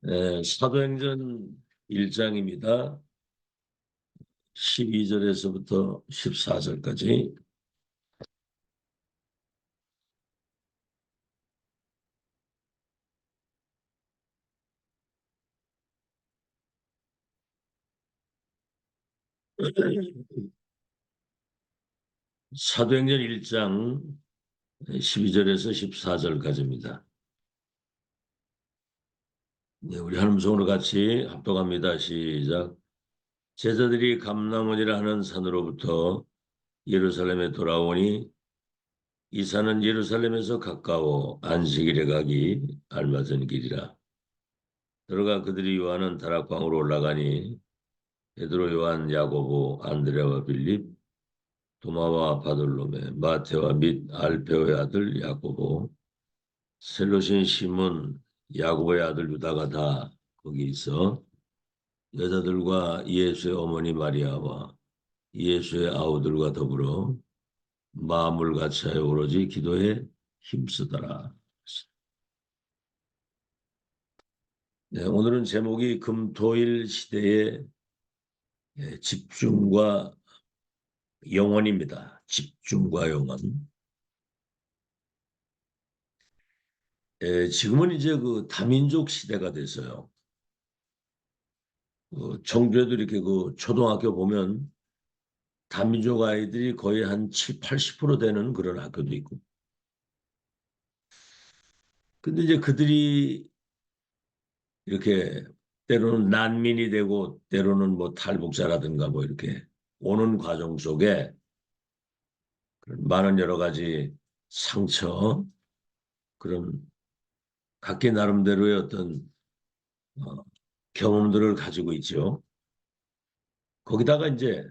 사도행전 1장입니다. 12절에서부터 14절까지. 사도행전 1장 12절에서 14절까지입니다. 네, 우리 한 음성으로 같이 합독합니다. 시작. 제자들이 감람원이라 하는 산으로부터 예루살렘에 돌아오니 이 산은 예루살렘에서 가까워 안식일에 가기 알맞은 길이라. 들어가 그들이 요한은 다락방으로 올라가니 베드로, 요한, 야고보, 안드레와 빌립, 도마와 바돌로메, 마테와 및 알페오의 아들 야고보, 셀로신 시몬, 야고보의 아들 유다가 다 거기 있어 여자들과 예수의 어머니 마리아와 예수의 아우들과 더불어 마음을 같이하여 오로지 기도에 힘쓰더라. 네, 오늘은 제목이 금토일 시대의 집중과 영원입니다. 집중과 영원. 지금은 이제 그 다민족 시대가 됐어요. 청주에도 이렇게 그 초등학교 보면 다민족 아이들이 거의 한 7, 80% 되는 그런 학교도 있고. 근데 이제 그들이 이렇게 때로는 난민이 되고 때로는 뭐 탈북자라든가 뭐 이렇게 오는 과정 속에 많은 여러 가지 상처, 그런 각기 나름대로의 어떤 어, 경험들을 가지고 있죠. 거기다가 이제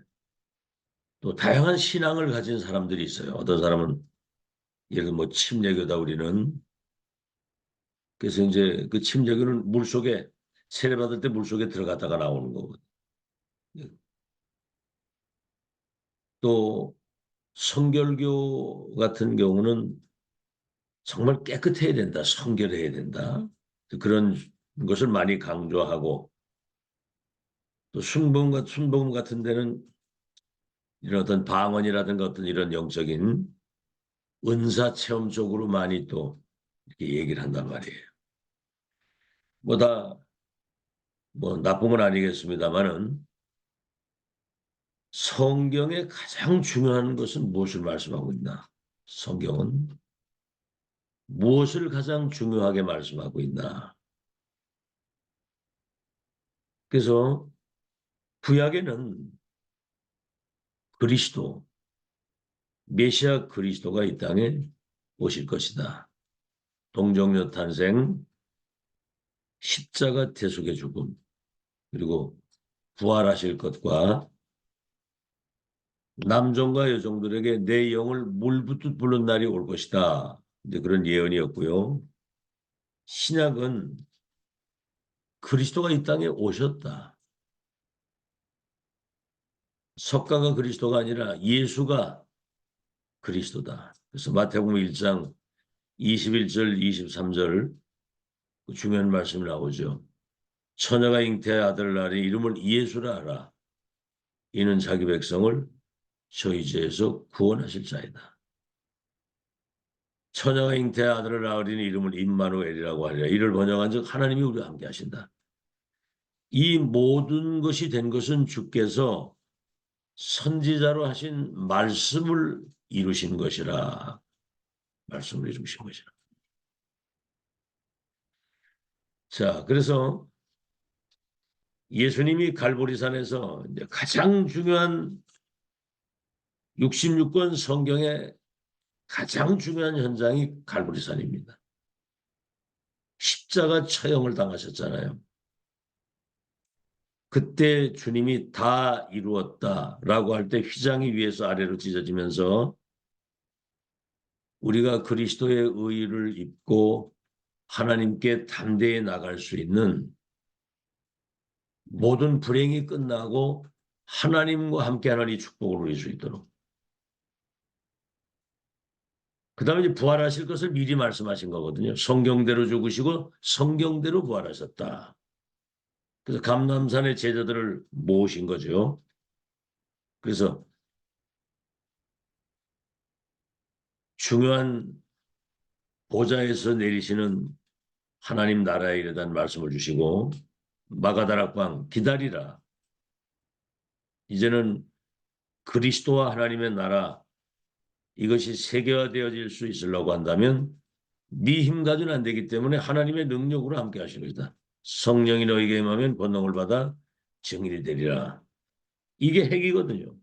또 다양한 신앙을 가진 사람들이 있어요. 어떤 사람은 예를 들어 뭐 침례교다 우리는. 그래서 이제 그 침례교는 물속에 세례받을 때 물속에 들어갔다가 나오는 거거든요. 또 성결교 같은 경우는 정말 깨끗해야 된다, 성결해야 된다. 그런 것을 많이 강조하고, 또 순복음 같은 데는 이런 어떤 방언이라든가 어떤 이런 영적인 은사 체험 쪽으로 많이 또 이렇게 얘기를 한단 말이에요. 뭐 나쁜 건 아니겠습니다만은 성경의 가장 중요한 것은 무엇을 말씀하고 있나? 성경은 무엇을 가장 중요하게 말씀하고 있나? 그래서 구약에는 그리스도, 메시아 그리스도가 이 땅에 오실 것이다. 동정녀 탄생, 십자가 대속의 죽음, 그리고 부활하실 것과 남종과 여종들에게 내 영을 물붓듯 부른 날이 올 것이다. 이제 그런 예언이었고요. 신약은 그리스도가 이 땅에 오셨다. 석가가 그리스도가 아니라 예수가 그리스도다. 그래서 마태복음 1장 21절, 23절 그 중요한 말씀이 나오죠. 처녀가 잉태의 아들을 낳으니 이름을 예수라 하라. 이는 자기 백성을 저희 죄에서 구원하실 자이다. 처녀가 잉태의 아들을 낳으리니 이름을 임마누엘이라고 하리라. 이를 번역한 즉 하나님이 우리와 함께 하신다. 이 모든 것이 된 것은 주께서 선지자로 하신 말씀을 이루신 것이라. 말씀을 이루신 것이라. 자, 그래서 예수님이 갈보리산에서 이제 가장 중요한 66권 성경의 가장 중요한 현장이 갈보리산입니다. 십자가 처형을 당하셨잖아요. 그때 주님이 다 이루었다라고 할 때 휘장이 위에서 아래로 찢어지면서 우리가 그리스도의 의의를 입고 하나님께 담대히 나갈 수 있는 모든 불행이 끝나고 하나님과 함께하는 이 축복을 누릴 수 있도록. 그 다음에 이제 부활하실 것을 미리 말씀하신 거거든요. 성경대로 죽으시고 성경대로 부활하셨다. 그래서 감람산의 제자들을 모으신 거죠. 그래서 중요한 보좌에서 내리시는 하나님 나라에 이르다는 말씀을 주시고 마가다락방 기다리라. 이제는 그리스도와 하나님의 나라 이것이 세계화되어질 수 있으려고 한다면 네 힘 가지는 안 되기 때문에 하나님의 능력으로 함께 하시는 것이다. 성령이 너에게 임하면 권능을 받아 증인이 되리라. 이게 핵이거든요.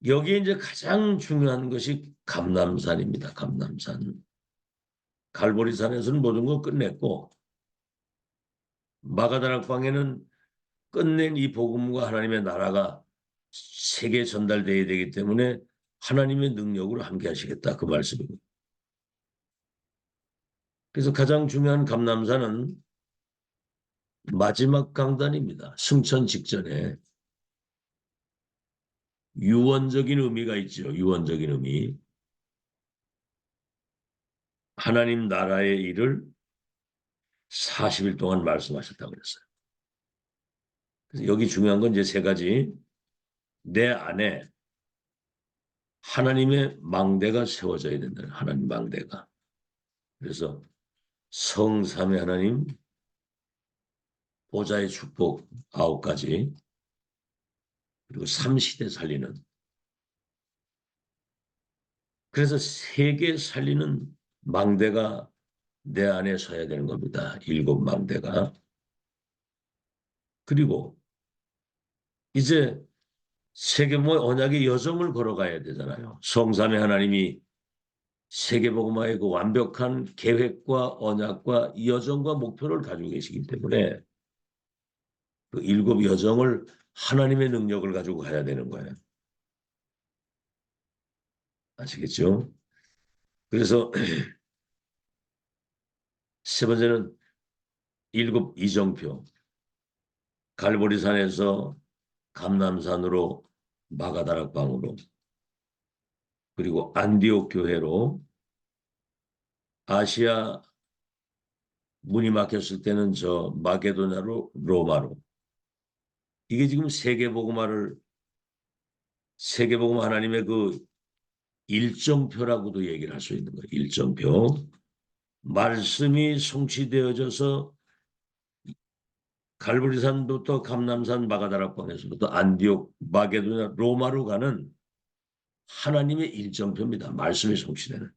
여기에 이제 가장 중요한 것이 감람산입니다. 감람산. 갈보리산에서는 모든 걸 끝냈고 마가다락방에는 끝낸 이 복음과 하나님의 나라가 세계에 전달되어야 되기 때문에 하나님의 능력으로 함께 하시겠다. 그 말씀입니다. 그래서 가장 중요한 감람산은 마지막 강단입니다. 승천 직전에 유언적인 의미가 있죠. 유언적인 의미. 하나님 나라의 일을 40일 동안 말씀하셨다고 그랬어요. 그래서 여기 중요한 건 이제 세 가지. 내 안에 하나님의 망대가 세워져야 된다. 하나님 망대가. 그래서 성삼위 하나님, 보좌의 축복 9가지, 그리고 삼시대 살리는. 그래서 세계 살리는 망대가 내 안에 서야 되는 겁니다. 7망대가. 그리고 이제 세계보고의 언약의 여정을 걸어가야 되잖아요. 성삼위 하나님이 세계복음화의 그 완벽한 계획과 언약과 여정과 목표를 가지고 계시기 때문에 그 7여정을 하나님의 능력을 가지고 가야 되는 거예요. 아시겠죠? 그래서 세 번째는 7이정표. 갈보리산에서 감람산으로 마가다락방으로 그리고 안디옥 교회로 아시아 문이 막혔을 때는 저 마게도냐로 로마로 이게 지금 세계복음화 하나님의 그 일정표라고도 얘기를 할 수 있는 거예요. 일정표. 말씀이 성취되어져서 갈보리산부터 감람산 마가다락방에서부터 안디옥 마게도냐 로마로 가는 하나님의 일정표입니다. 말씀이 성취되는.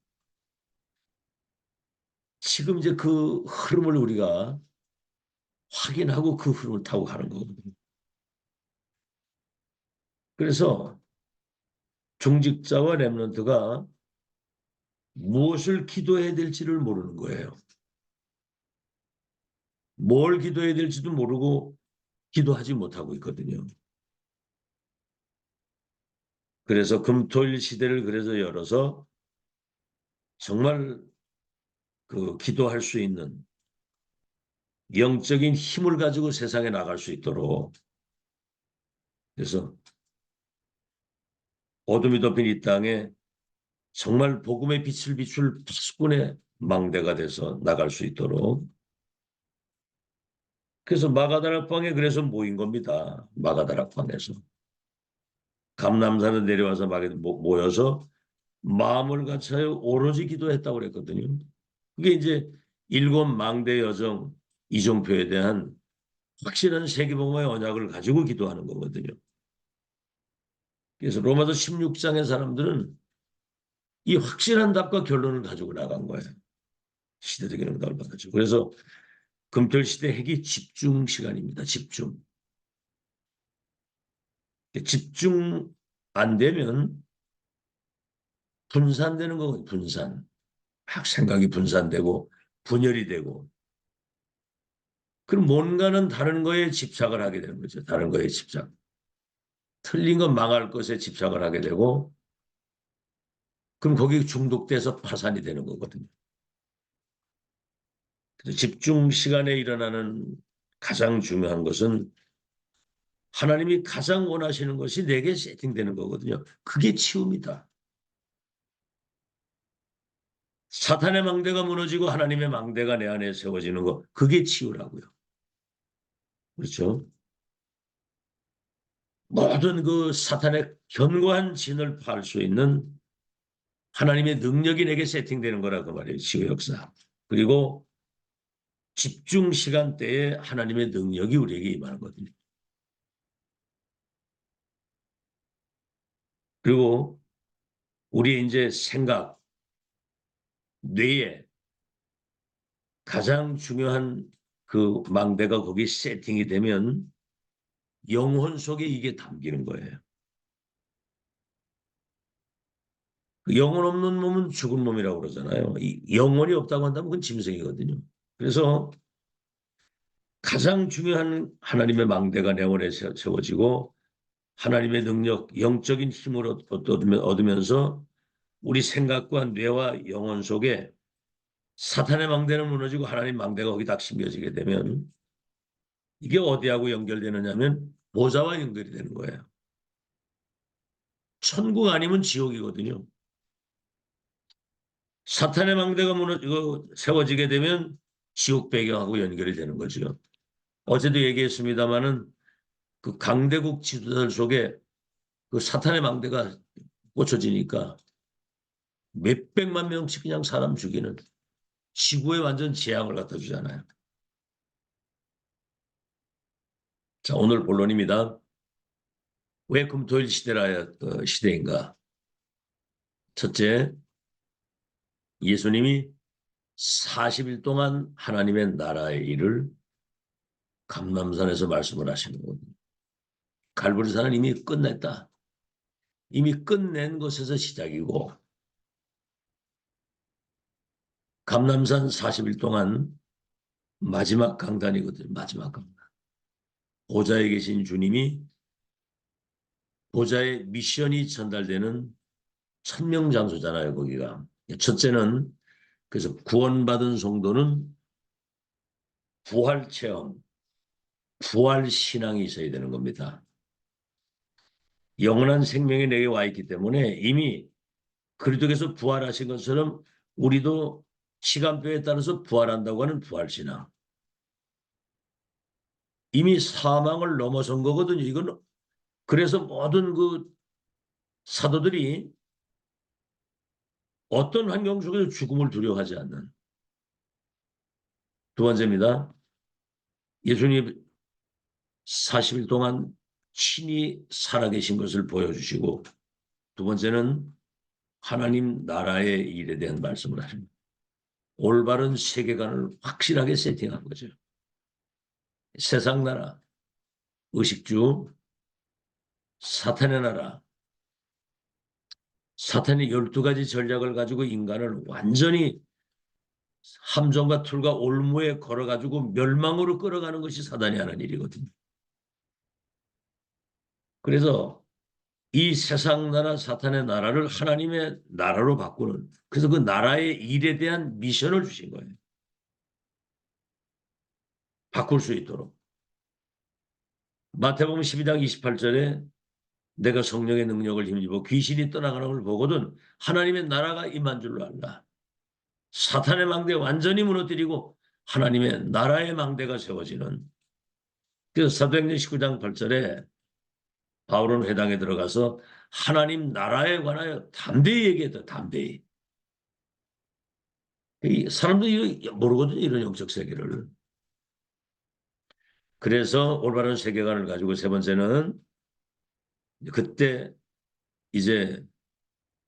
지금 이제 그 흐름을 우리가 확인하고 그 흐름을 타고 가는 거거든요. 그래서 중직자와 렘넌트가 무엇을 기도해야 될지를 모르는 거예요. 뭘 기도해야 될지도 모르고 기도하지 못하고 있거든요. 그래서 금토일 시대를 그래서 열어서 정말 그 기도할 수 있는 영적인 힘을 가지고 세상에 나갈 수 있도록 그래서 어둠이 덮인 이 땅에 정말 복음의 빛을 비출 파수꾼의 망대가 돼서 나갈 수 있도록 그래서 마가다락방에 그래서 모인 겁니다. 마가다락방에서 감람산에 내려와서 모여서 마음을 갖춰요 오로지 기도했다고 그랬거든요. 그게 이제 7망대 여정 이정표에 대한 확실한 세계복음의 언약을 가지고 기도하는 거거든요. 그래서 로마서 16장의 사람들은 이 확실한 답과 결론을 가지고 나간 거예요. 시대적인 응답을 받았죠. 그래서 금토일시대 핵이 집중 시간입니다. 집중. 집중 안 되면 분산되는 거거든요. 분산. 막 생각이 분산되고 분열이 되고 그럼 뭔가는 다른 거에 집착을 하게 되는 거죠. 다른 거에 집착. 틀린 건 망할 것에 집착을 하게 되고 그럼 거기 중독돼서 파산이 되는 거거든요. 그래서 집중 시간에 일어나는 가장 중요한 것은 하나님이 가장 원하시는 것이 내게 세팅되는 거거든요. 그게 치유입니다. 사탄의 망대가 무너지고 하나님의 망대가 내 안에 세워지는 거 그게 치유라고요. 그렇죠? 모든 그 사탄의 견고한 진을 파할 수 있는 하나님의 능력이 내게 세팅되는 거라고 말이에요. 지구 역사. 그리고 집중 시간대에 하나님의 능력이 우리에게 임하거든요. 그리고 우리의 이제 생각, 뇌에 가장 중요한 그 망대가 거기 세팅이 되면 영혼 속에 이게 담기는 거예요. 그 영혼 없는 몸은 죽은 몸이라고 그러잖아요. 이 영혼이 없다고 한다면 그건 짐승이거든요. 그래서 가장 중요한 하나님의 망대가 내 안에 세워지고 하나님의 능력, 영적인 힘을 얻으면서 우리 생각과 뇌와 영혼 속에 사탄의 망대는 무너지고 하나님 망대가 거기 딱 심겨지게 되면 이게 어디하고 연결되느냐면 보좌와 연결이 되는 거예요. 천국 아니면 지옥이거든요. 사탄의 망대가 무너지고 세워지게 되면 지옥 배경하고 연결이 되는 거죠. 어제도 얘기했습니다마는 그 강대국 지도자들 속에 그 사탄의 망대가 꽂혀지니까 몇백만 명씩 그냥 사람 죽이는 지구에 완전 재앙을 갖다 주잖아요. 자, 오늘 본론입니다. 왜 금토일 시대인가? 첫째, 예수님이 40일 동안 하나님의 나라의 일을 감람산에서 말씀을 하시는 거거든요. 갈보리산은 이미 끝냈다. 이미 끝낸 것에서 시작이고 감람산 40일 동안 마지막 강단이거든요. 마지막 강단. 보좌에 계신 주님이 보좌의 미션이 전달되는 천명장소잖아요. 거기가. 첫째는 그래서 구원받은 성도는 부활체험, 부활신앙이 있어야 되는 겁니다. 영원한 생명이 내게 와 있기 때문에 이미 그리스도께서 부활하신 것처럼 우리도 시간표에 따라서 부활한다고 하는 부활신앙. 이미 사망을 넘어선 거거든요. 이건 그래서 모든 그 사도들이 어떤 환경 속에서 죽음을 두려워하지 않는. 두 번째입니다. 예수님 40일 동안 친히 살아계신 것을 보여주시고 두 번째는 하나님 나라의 일에 대한 말씀을 하십니다. 올바른 세계관을 확실하게 세팅한 거죠. 세상 나라, 의식주, 사탄의 나라, 사탄이 12가지 전략을 가지고 인간을 완전히 함정과 툴과 올무에 걸어가지고 멸망으로 끌어가는 것이 사단이 하는 일이거든요. 그래서 이 세상 나라 사탄의 나라를 하나님의 나라로 바꾸는 그래서 그 나라의 일에 대한 미션을 주신 거예요. 바꿀 수 있도록. 마태복음 12장 28절에 내가 성령의 능력을 힘입어 귀신이 떠나가는 걸 보거든 하나님의 나라가 임한 줄로 알라. 사탄의 망대 완전히 무너뜨리고 하나님의 나라의 망대가 세워지는 그래서 사도행전 19장 8절에 바울은 회당에 들어가서 하나님 나라에 관하여 담대히 얘기했다. 담대히. 이 사람들이 모르거든요. 이런 영적 세계를. 그래서 올바른 세계관을 가지고 세 번째는 그때 이제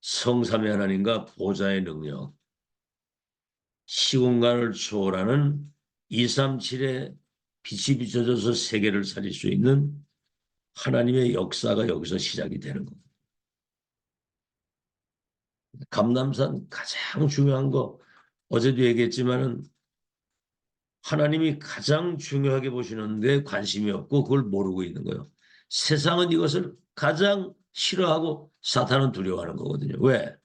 성삼위 하나님과 보좌의 능력 시공간을 초월하는 237의 빛이 비춰져서 세계를 살릴 수 있는 하나님의 역사가 여기서 시작이 되는 겁니다. 감람산 가장 중요한 거 어제도 얘기했지만은 하나님이 가장 중요하게 보시는데 관심이 없고 그걸 모르고 있는 거예요. 세상은 이것을 가장 싫어하고 사탄은 두려워하는 거거든요. 왜?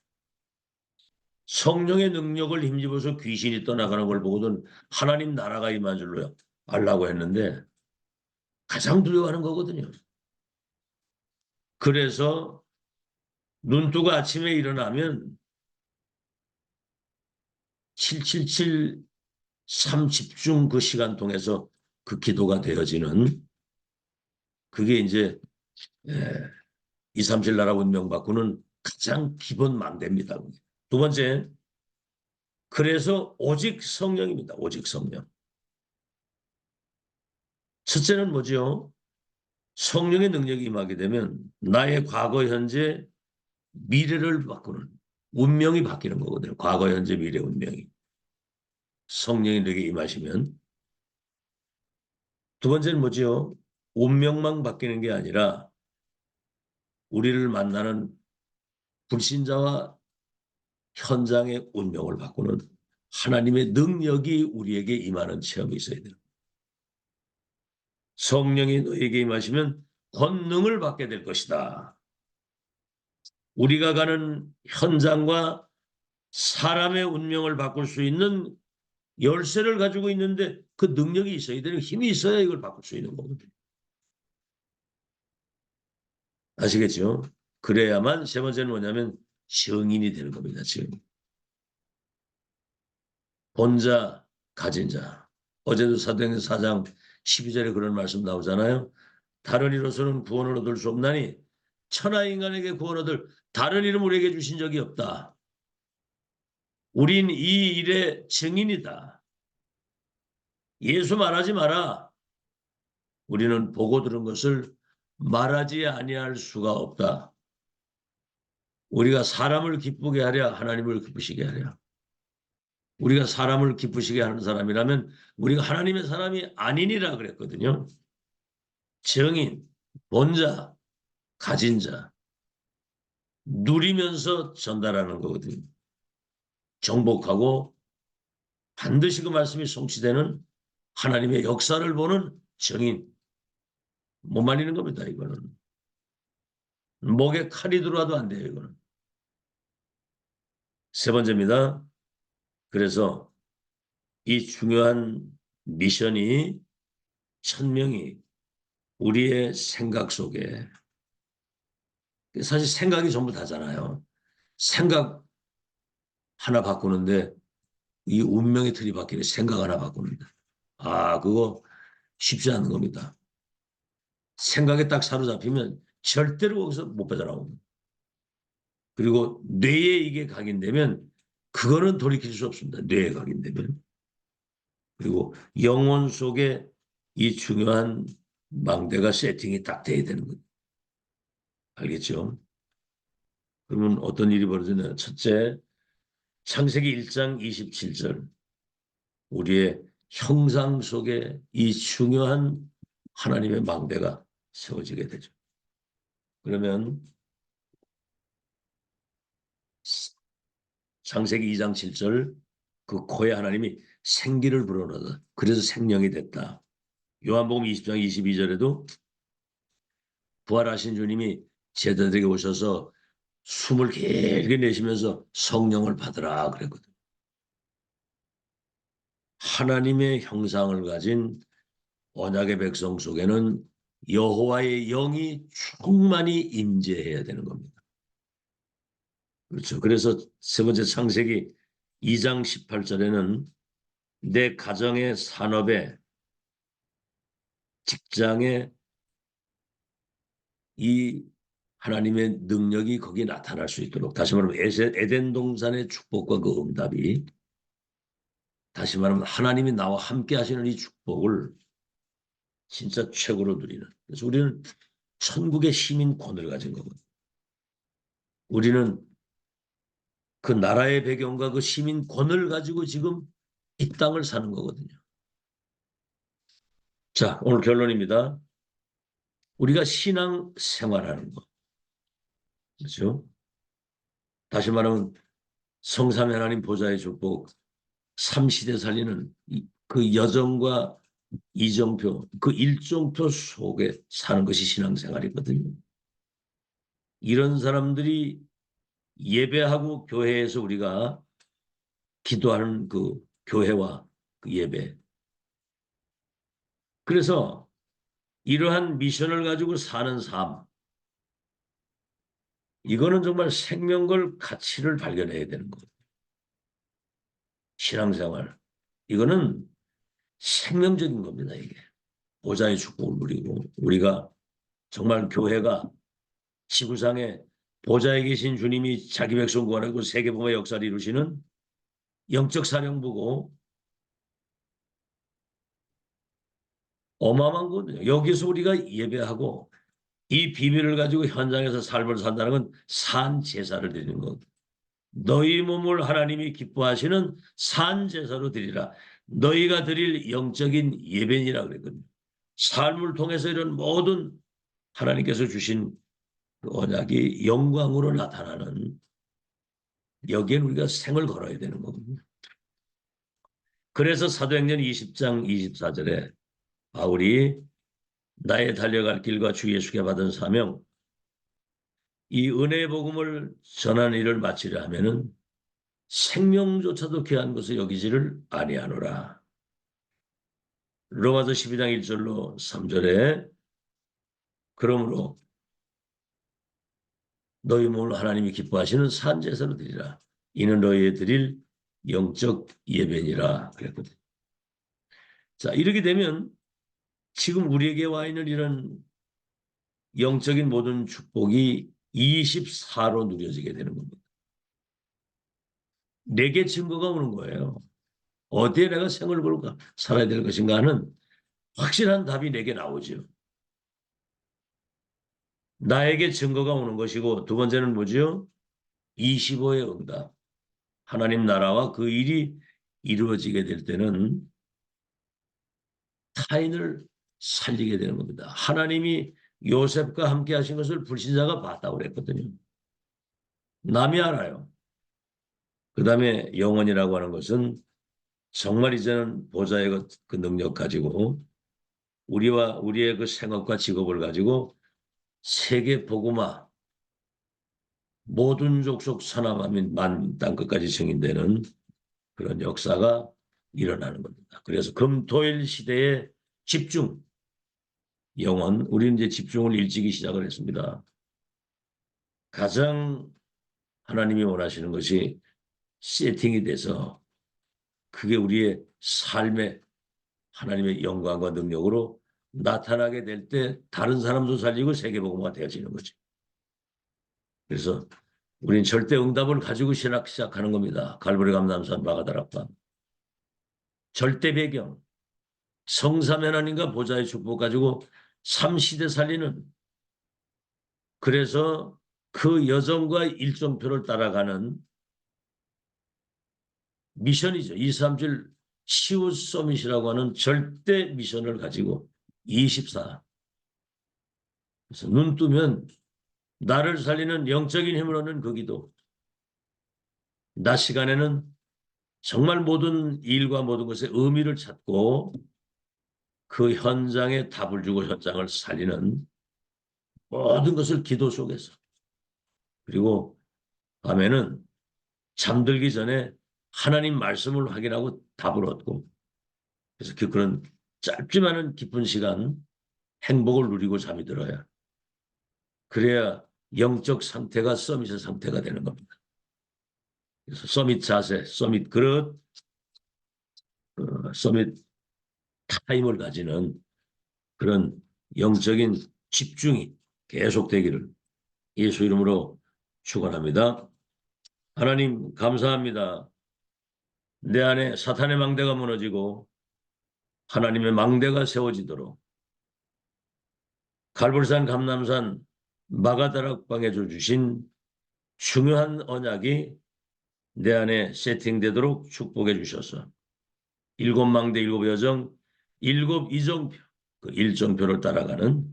성령의 능력을 힘입어서 귀신이 떠나가는 걸 보고는 하나님 나라가 임한 줄로 알라고 했는데 가장 두려워하는 거거든요. 그래서 눈 뜨고 아침에 일어나면 777 3집중 그 시간 통해서 그 기도가 되어지는 그게 이제 237 나라 운명 바꾸는 가장 기본 망대입니다. 두 번째, 그래서 오직 성령입니다. 오직 성령. 첫째는 뭐죠? 성령의 능력이 임하게 되면 나의 과거, 현재, 미래를 바꾸는 운명이 바뀌는 거거든요. 과거, 현재, 미래 운명이. 성령이 내게 임하시면. 두 번째는 뭐지요? 운명만 바뀌는 게 아니라 우리를 만나는 불신자와 현장의 운명을 바꾸는 하나님의 능력이 우리에게 임하는 체험이 있어야 돼요. 성령이 너에게 임하시면 권능을 받게 될 것이다. 우리가 가는 현장과 사람의 운명을 바꿀 수 있는 열쇠를 가지고 있는데 그 능력이 있어야 되는 힘이 있어야 이걸 바꿀 수 있는 거거든요. 아시겠죠? 그래야만 세 번째는 뭐냐면 증인이 되는 겁니다. 증인. 본 자, 가진 자. 어제도 사도행전 4장 12절에 그런 말씀 나오잖아요. 다른 이로서는 구원을 얻을 수 없나니 천하 인간에게 구원 얻을 다른 이름 우리에게 주신 적이 없다. 우린 이 일의 증인이다. 예수 말하지 마라. 우리는 보고 들은 것을 말하지 아니할 수가 없다. 우리가 사람을 기쁘게 하랴 하나님을 기쁘시게 하랴. 우리가 사람을 기쁘시게 하는 사람이라면 우리가 하나님의 사람이 아니니라 그랬거든요. 증인, 본자, 가진 자, 누리면서 전달하는 거거든요. 정복하고 반드시 그 말씀이 성취되는 하나님의 역사를 보는 증인. 못 말리는 겁니다, 이거는. 목에 칼이 들어와도 안 돼요, 이거는. 세 번째입니다. 그래서 이 중요한 미션이 천명이 우리의 생각 속에 사실 생각이 전부 다잖아요. 생각 하나 바꾸는데 이 운명의 틀이 바뀌는 생각 하나 바꾸는데 그거 쉽지 않은 겁니다. 생각에 딱 사로잡히면 절대로 거기서 못 빠져나옵니다. 그리고 뇌에 이게 각인되면 그거는 돌이킬 수 없습니다. 뇌에 각인되면. 그리고 영혼 속에 이 중요한 망대가 세팅이 딱 돼야 되는 거예요. 알겠죠? 그러면 어떤 일이 벌어지냐. 첫째, 창세기 1장 27절. 우리의 형상 속에 이 중요한 하나님의 망대가 세워지게 되죠. 그러면 창세기 2장 7절 그 코에 하나님이 생기를 불어넣어서 그래서 생명이 됐다. 요한복음 20장 22절에도 부활하신 주님이 제자들에게 오셔서 숨을 길게 내쉬면서 성령을 받으라 그랬거든. 하나님의 형상을 가진 언약의 백성 속에는 여호와의 영이 충만히 임재해야 되는 겁니다. 그렇죠. 그래서 세 번째 창세기 2장 18절에는 내 가정의 산업에 직장에 이 하나님의 능력이 거기에 나타날 수 있도록 다시 말하면 에덴 동산의 축복과 그 응답이 다시 말하면 하나님이 나와 함께 하시는 이 축복을 진짜 최고로 누리는. 그래서 우리는 천국의 시민권을 가진 거거든요. 우리는 그 나라의 배경과 그 시민권을 가지고 지금 이 땅을 사는 거거든요. 자, 오늘 결론입니다. 우리가 신앙 생활하는 것. 그렇죠? 다시 말하면 성삼위 하나님 보좌의 축복, 삼시대 살리는 그 여정과 이정표, 그 일정표 속에 사는 것이 신앙생활이거든요. 이런 사람들이 예배하고 교회에서 우리가 기도하는 그 교회와 그 예배. 그래서 이러한 미션을 가지고 사는 삶, 이거는 정말 생명걸 가치를 발견해야 되는 거예요. 신앙생활. 이거는 생명적인 겁니다, 이게. 보좌의 축복을 누리고 우리가 정말 교회가 지구상에 보좌에 계신 주님이 자기 백성 구원하고 세계복음의 역사를 이루시는 영적 사령부고 어마어마한 거거든요. 여기서 우리가 예배하고 이 비밀을 가지고 현장에서 삶을 산다는 건 산 제사를 드리는 거거든요. 너희 몸을 하나님이 기뻐하시는 산 제사로 드리라. 너희가 드릴 영적인 예배니라 그랬거든요. 삶을 통해서 이런 모든 하나님께서 주신 그 언약이 영광으로 나타나는 여기에 우리가 생을 걸어야 되는 거거든요. 그래서 사도행전 20장 24절에 바울이 나의 달려갈 길과 주 예수께 받은 사명 이 은혜의 복음을 전하는 일을 마치려 하면은 생명조차도 귀한 것을 여기지를 아니하노라. 로마서 12장 1절로 3절에 그러므로 너희 몸을 하나님이 기뻐하시는 산 제사로 드리라. 이는 너희의 드릴 영적 예배니라 그랬거든요. 자, 이렇게 되면 지금 우리에게 와 있는 이런 영적인 모든 축복이 24로 누려지게 되는 겁니다. 내게 증거가 오는 거예요. 어디에 내가 생을 걸고 살아야 될 것인가 하는 확실한 답이 내게 나오죠. 나에게 증거가 오는 것이고 두 번째는 뭐죠? 25의 응답. 하나님 나라와 그 일이 이루어지게 될 때는 타인을 살리게 되는 겁니다. 하나님이 요셉과 함께 하신 것을 불신자가 봤다고 그랬거든요. 남이 알아요. 그 다음에 영원이라고 하는 것은 정말 이제는 보좌의 그 능력 가지고 우리와 우리의 그 생업과 직업을 가지고 세계 복음화 모든 족속 선함하면 만 땅끝까지 증인되는 그런 역사가 일어나는 겁니다. 그래서 금토일 시대의 집중 영원 우리는 이제 집중을 일찍이 시작을 했습니다. 가장 하나님이 원하시는 것이 세팅이 돼서 그게 우리의 삶의 하나님의 영광과 능력으로 나타나게 될 때 다른 사람도 살리고 세계복음화가 되어지는 거죠. 그래서 우리는 절대 응답을 가지고 신학 시작하는 겁니다. 갈보리 감람산 바가다락방. 절대 배경. 성삼 하나님과 보좌의 축복 가지고 3시대 살리는 그래서 그 여정과 일정표를 따라가는 미션이죠. 237 치유 서밋이라고 하는 절대 미션을 가지고 24. 그래서 눈 뜨면 나를 살리는 영적인 힘을 얻는 그 기도. 낮 시간에는 정말 모든 일과 모든 것에 의미를 찾고 그 현장에 답을 주고 현장을 살리는 모든 것을 기도 속에서 그리고 밤에는 잠들기 전에 하나님 말씀을 확인하고 답을 얻고 그래서 그런 짧지만은 깊은 시간 행복을 누리고 잠이 들어야 그래야 영적 상태가 서밋의 상태가 되는 겁니다. 그래서 서밋 자세, 서밋 그릇, 서밋 타임을 가지는 그런 영적인 집중이 계속되기를 예수 이름으로 축원합니다. 하나님 감사합니다. 내 안에 사탄의 망대가 무너지고 하나님의 망대가 세워지도록 갈보리산 감람산 마가다락방에 주신 중요한 언약이 내 안에 세팅되도록 축복해 주셔서 7망대 7여정 7이정표 그 일정표를 따라가는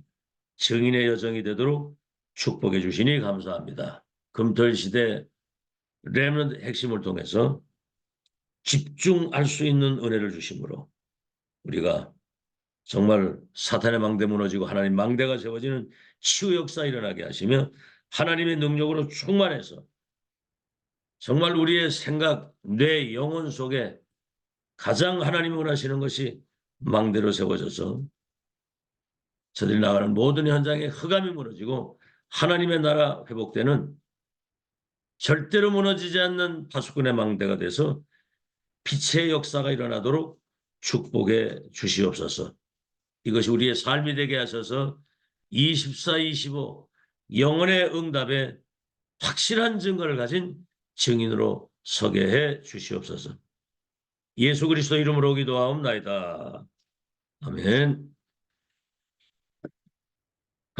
증인의 여정이 되도록 축복해 주시니 감사합니다. 금토일 시대 렘넌트 핵심을 통해서 집중할 수 있는 은혜를 주심으로 우리가 정말 사탄의 망대 무너지고 하나님 망대가 세워지는 치유 역사 일어나게 하시며 하나님의 능력으로 충만해서 정말 우리의 생각, 뇌, 영혼 속에 가장 하나님이 원하시는 것이 망대로 세워져서 저들이 나가는 모든 현장에 흑암이 무너지고 하나님의 나라 회복되는 절대로 무너지지 않는 파수꾼의 망대가 돼서 빛의 역사가 일어나도록 축복해 주시옵소서. 이것이 우리의 삶이 되게 하셔서 24, 25 영혼의 응답에 확실한 증거를 가진 증인으로 서게 해 주시옵소서. 예수 그리스도 이름으로 기도하옵나이다. 아멘.